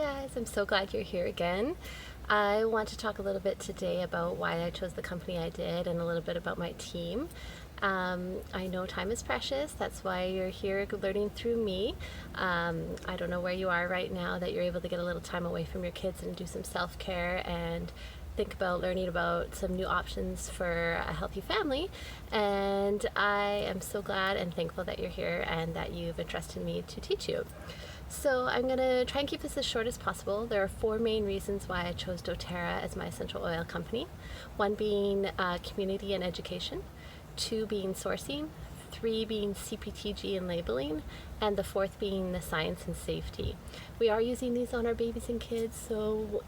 guys, I'm so glad you're here again. I want to talk a little bit today about why I chose the company I did and a little bit about my team. I know time is precious, that's why you're here learning through me. I don't know where you are right now that you're able to get a little time away from your kids and do some self-care and think about learning about some new options for a healthy family. And I am so glad and thankful that you're here and that you've entrusted me to teach you. So I'm going to try and keep this as short as possible. There are four main reasons why I chose doTERRA as my essential oil company. One being community and education, two being sourcing, three being CPTG and labeling, and the fourth being the science and safety. We are using these on our babies and kids, so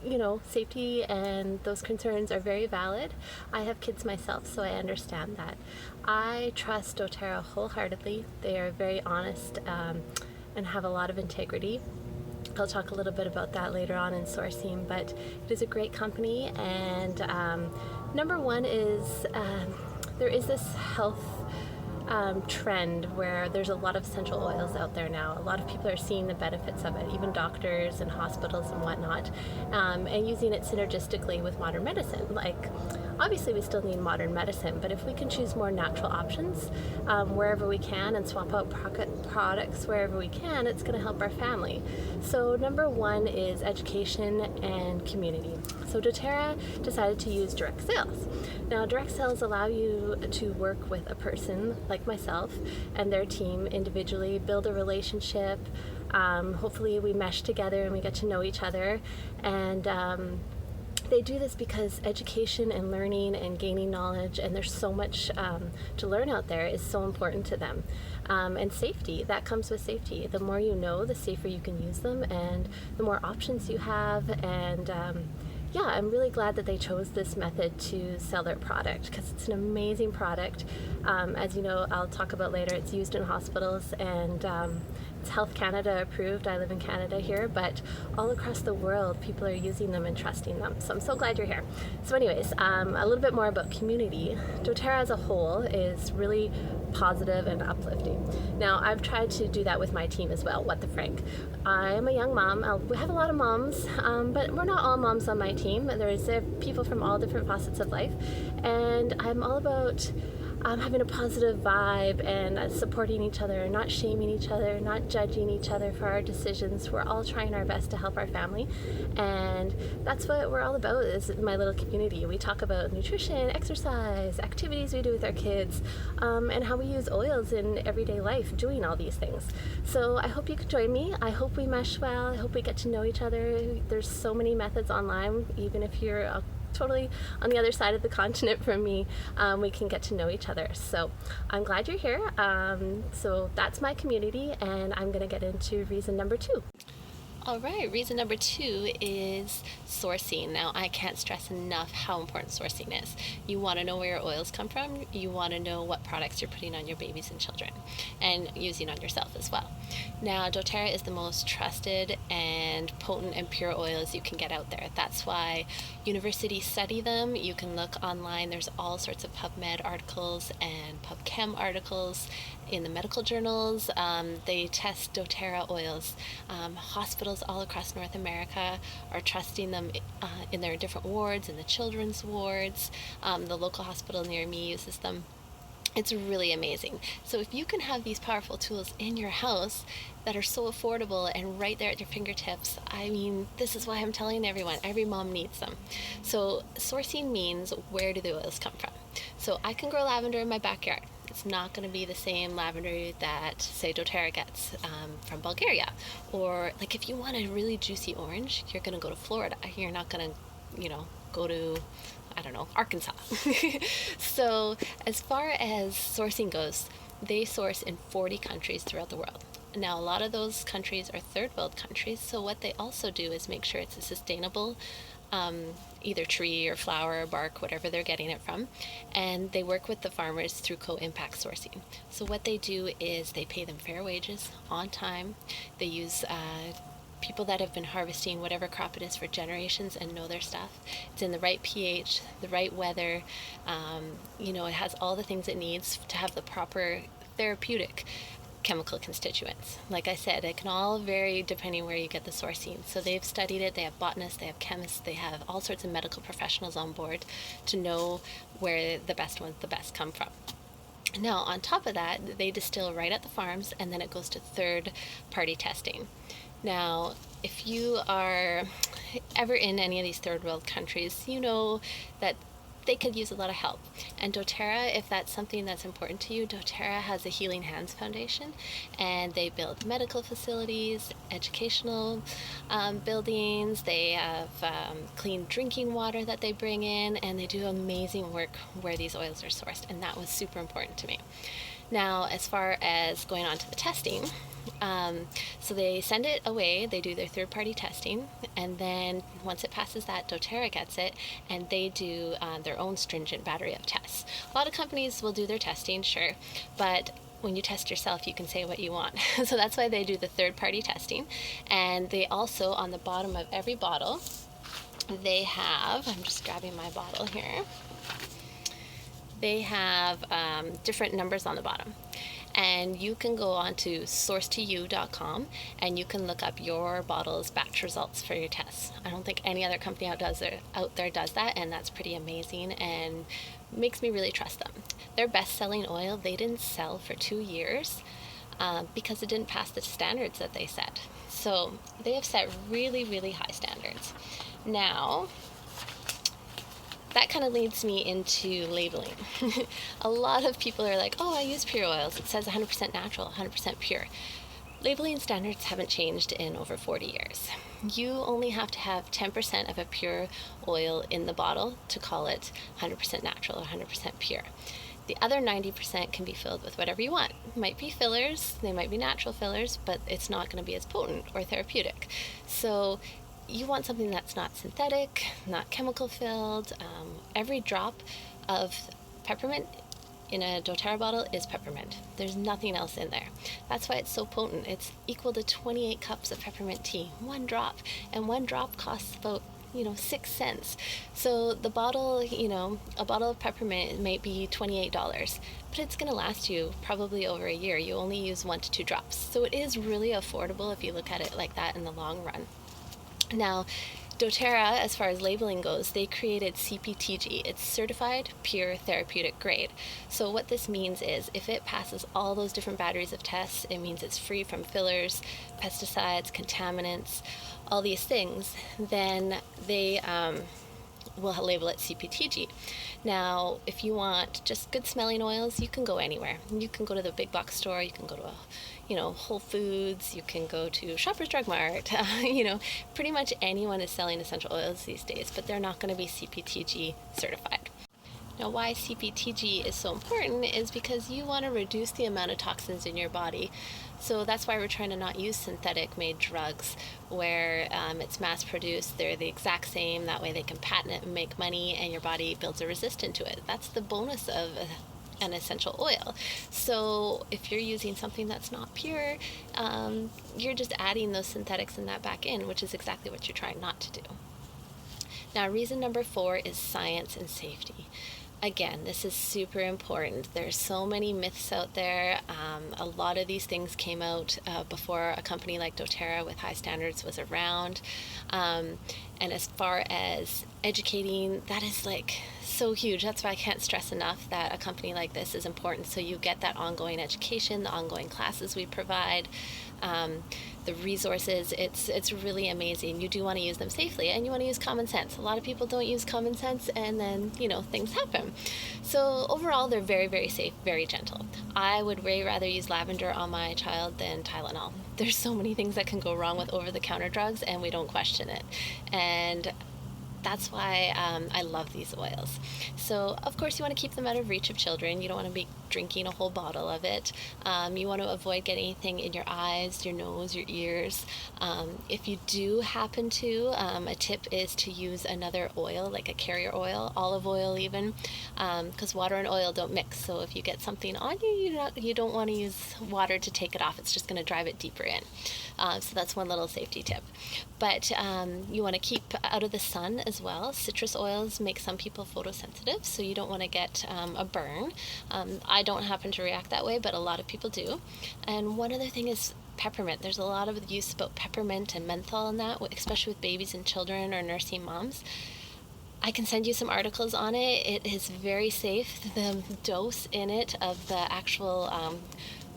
safety and those concerns are very valid. I have kids myself, so I understand that. I trust doTERRA wholeheartedly. They are very honest and have a lot of integrity. I'll talk a little bit about that later on in sourcing, but it is a great company. And number one is there is this health trend where there's a lot of essential oils out there now. A lot of people are seeing the benefits of it, even doctors and hospitals and whatnot, and using it synergistically with modern medicine. Like, obviously we still need modern medicine, but if we can choose more natural options wherever we can and swap out products wherever we can, it's going to help our family. So number one is education and community. So doTERRA decided to use direct sales. Now, direct sales allow you to work with a person like myself and their team individually, build a relationship. Hopefully we mesh together and we get to know each other. And they do this because education and learning and gaining knowledge, and there's so much to learn out there, is so important to them. And safety, that comes with safety. The more you know, the safer you can use them and the more options you have. And yeah, I'm really glad that they chose this method to sell their product because it's an amazing product. As you know, I'll talk about later, it's used in hospitals and it's Health Canada approved. I live in Canada here, but all across the world, people are using them and trusting them. So I'm so glad you're here. So anyways, a little bit more about community. doTERRA as a whole is really positive and uplifting. Now, I've tried to do that with my team as well, what the frank. I'm a young mom. We have a lot of moms, but we're not all moms on my team. There's people from all different facets of life, and I'm all about having a positive vibe and supporting each other, not shaming each other, not judging each other for our decisions. We're all trying our best to help our family, and that's what we're all about is my little community. We talk about nutrition, exercise, activities we do with our kids, and how we use oils in everyday life doing all these things. So I hope you can join me. I hope we mesh well. I hope we get to know each other. There's so many methods online, even if you're totally on the other side of the continent from me, we can get to know each other. So I'm glad you're here. So that's my community, and I'm going to get into reason number two. All right, reason number two is sourcing. Now, I can't stress enough how important sourcing is. You want to know where your oils come from. You want to know what products you're putting on your babies and children and using on yourself as well. Now, doTERRA is the most trusted and potent and pure oils you can get out there. That's why universities study them. You can look online. There's all sorts of PubMed articles and PubChem articles in the medical journals. They test doTERRA oils. Hospitals all across North America are trusting them in their different wards, in the children's wards. The local hospital near me uses them. It's really amazing. So if you can have these powerful tools in your house that are so affordable and right there at your fingertips, I mean, this is why I'm telling everyone, every mom needs them. So sourcing means, where do the oils come from? So I can grow lavender in my backyard. It's not going to be the same lavender that, say, doTERRA gets from Bulgaria. Or, like, if you want a really juicy orange, you're going to go to Florida. You're not going to, go to, I don't know, Arkansas. So as far as sourcing goes, they source in 40 countries throughout the world. Now, a lot of those countries are third world countries, so what they also do is make sure it's a sustainable either tree or flower or bark, whatever they're getting it from, and they work with the farmers through co-impact sourcing. So what they do is they pay them fair wages on time. They use people that have been harvesting whatever crop it is for generations and know their stuff. It's in the right pH, the right weather. It has all the things it needs to have the proper therapeutic chemical constituents. Like I said, it can all vary depending where you get the sourcing. So they've studied it, they have botanists, they have chemists, they have all sorts of medical professionals on board to know where the best ones, the best come from. Now, on top of that, they distill right at the farms, and then it goes to third-party testing. Now, if you are ever in any of these third world countries, you know that they could use a lot of help. And doTERRA, if that's something that's important to you, doTERRA has a Healing Hands Foundation, and they build medical facilities, educational buildings, they have clean drinking water that they bring in, and they do amazing work where these oils are sourced, and that was super important to me. Now, as far as going on to the testing, so they send it away, they do their third-party testing, and then once it passes that, doTERRA gets it, and they do their own stringent battery of tests. A lot of companies will do their testing, sure, but when you test yourself, you can say what you want. So that's why they do the third-party testing, and they also, on the bottom of every bottle, they have, I'm just grabbing my bottle here, they have different numbers on the bottom. And you can go on to sourcetoyou.com and you can look up your bottle's batch results for your tests. I don't think any other company out there does that, and that's pretty amazing and makes me really trust them. Their best-selling oil, they didn't sell for 2 years because it didn't pass the standards that they set. So they have set really, really high standards. Now, that kind of leads me into labeling. A lot of people are like, oh, I use pure oils. It says 100% natural, 100% pure. Labeling standards haven't changed in over 40 years. You only have to have 10% of a pure oil in the bottle to call it 100% natural or 100% pure. The other 90% can be filled with whatever you want. It might be fillers, they might be natural fillers, but it's not going to be as potent or therapeutic. So you want something that's not synthetic, not chemical filled. Every drop of peppermint in a doTERRA bottle is peppermint. There's nothing else in there. That's why it's so potent. It's equal to 28 cups of peppermint tea, one drop, and one drop costs about 6 cents. So the bottle, a bottle of peppermint might be $28, but it's going to last you probably over a year. You only use 1 to 2 drops. So it is really affordable if you look at it like that in the long run. Now, doTERRA, as far as labeling goes, they created CPTG. It's Certified Pure Therapeutic Grade. So what this means is if it passes all those different batteries of tests, it means it's free from fillers, pesticides, contaminants, all these things, then they will label it CPTG. Now, if you want just good smelling oils, you can go anywhere. You can go to the big box store, you can go to Whole Foods, you can go to Shoppers Drug Mart, pretty much anyone is selling essential oils these days, but they're not going to be CPTG certified. Now, why CPTG is so important is because you want to reduce the amount of toxins in your body. So that's why we're trying to not use synthetic made drugs where it's mass produced, they're the exact same, that way they can patent it and make money and your body builds a resistance to it. That's the bonus of an essential oil. So if you're using something that's not pure, you're just adding those synthetics and that back in, which is exactly what you're trying not to do. Now, reason number 4 is science and safety. Again, this is super important. There's so many myths out there. A lot of these things came out before a company like doTERRA with high standards was around. And as far as educating, that is so huge. That's why I can't stress enough that a company like this is important. So you get that ongoing education, the ongoing classes we provide, the resources. It's really amazing. You do want to use them safely and you want to use common sense. A lot of people don't use common sense and then, things happen. So overall, they're very, very safe, very gentle. I would way rather use lavender on my child than Tylenol. There's so many things that can go wrong with over-the-counter drugs and we don't question it. And that's why I love these oils. So, of course, you want to keep them out of reach of children. You don't want to be drinking a whole bottle of it. You want to avoid getting anything in your eyes, your nose, your ears. If you do happen to, a tip is to use another oil, like a carrier oil, olive oil even, because water and oil don't mix. So if you get something on you, you don't want to use water to take it off. It's just going to drive it deeper in. So that's one little safety tip. But you want to keep out of the sun as well. Citrus oils make some people photosensitive, so you don't want to get a burn. I don't happen to react that way, but a lot of people do. And one other thing is peppermint. There's a lot of use about peppermint and menthol in that, especially with babies and children or nursing moms. I can send you some articles on it. It is very safe. The dose in it of the actual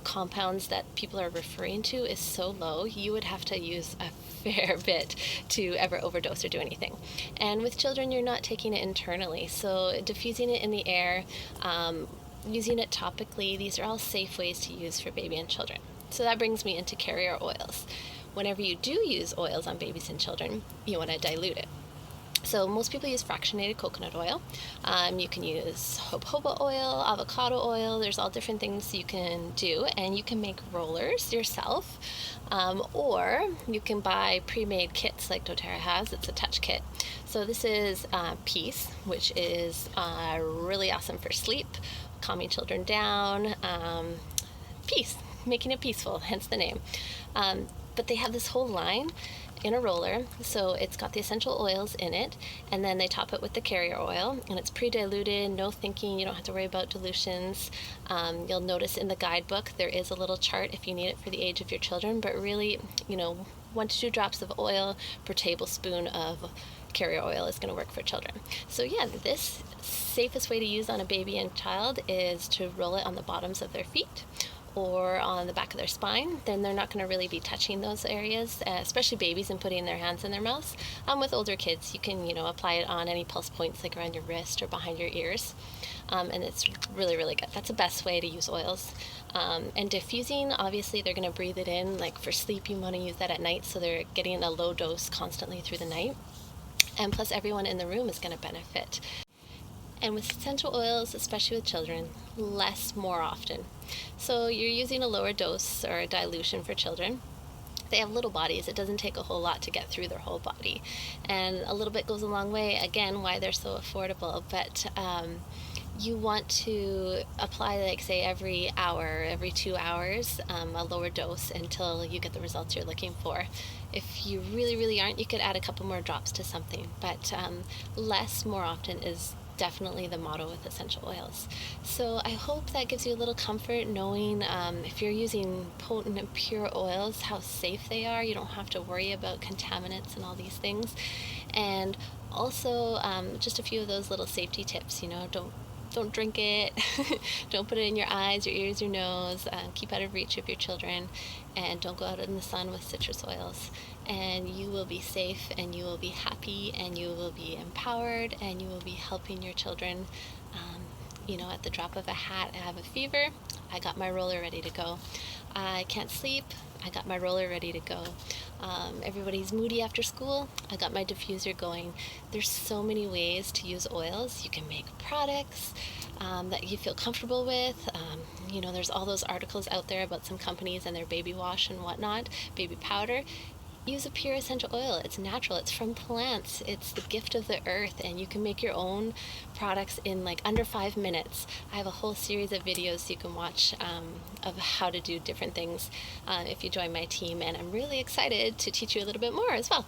compounds that people are referring to is so low, you would have to use a fair bit to ever overdose or do anything. And with children, you're not taking it internally, so diffusing it in the air, using it topically, these are all safe ways to use for baby and children. So that brings me into carrier oils. Whenever you do use oils on babies and children, you want to dilute it. So most people use fractionated coconut oil. You can use jojoba oil, avocado oil. There's all different things you can do, and you can make rollers yourself, or you can buy pre-made kits like doTERRA has. It's a touch kit. So this is Peace, which is really awesome for sleep, calming children down. Peace, making it peaceful, hence the name. But they have this whole line in a roller, so it's got the essential oils in it, and then they top it with the carrier oil, and it's pre-diluted, no thinking, you don't have to worry about dilutions. You'll notice in the guidebook there is a little chart if you need it for the age of your children, but really, 1 to 2 drops of oil per tablespoon of carrier oil is going to work for children. So yeah, this safest way to use on a baby and child is to roll it on the bottoms of their feet or on the back of their spine. Then they're not going to really be touching those areas, especially babies, and putting their hands in their mouths. With older kids, you can apply it on any pulse points like around your wrist or behind your ears, and it's really, really good. That's the best way to use oils. And diffusing, obviously they're going to breathe it in. Like for sleep, you want to use that at night, so they're getting a low dose constantly through the night, and plus everyone in the room is going to benefit. And with essential oils, especially with children, less more often. So you're using a lower dose or a dilution for children. They have little bodies. It doesn't take a whole lot to get through their whole body. And a little bit goes a long way, again, why they're so affordable. But you want to apply, like, say, every hour, every 2 hours, a lower dose until you get the results you're looking for. If you really, really aren't, you could add a couple more drops to something. But less more often is definitely the motto with essential oils. So I hope that gives you a little comfort knowing if you're using potent and pure oils, how safe they are. You don't have to worry about contaminants and all these things. And also just a few of those little safety tips, don't drink it, don't put it in your eyes, your ears, your nose, keep out of reach of your children, and don't go out in the sun with citrus oils. And you will be safe, and you will be happy, and you will be empowered, and you will be helping your children. At the drop of a hat. I have a fever, I got my roller ready to go. I can't sleep, I got my roller ready to go. Everybody's moody after school, I got my diffuser going. There's so many ways to use oils. You can make products that you feel comfortable with. There's all those articles out there about some companies and their baby wash and whatnot, baby powder. Use a pure essential oil. It's natural. It's from plants. It's the gift of the earth, and you can make your own products in like under 5 minutes. I have a whole series of videos you can watch of how to do different things if you join my team, and I'm really excited to teach you a little bit more as well.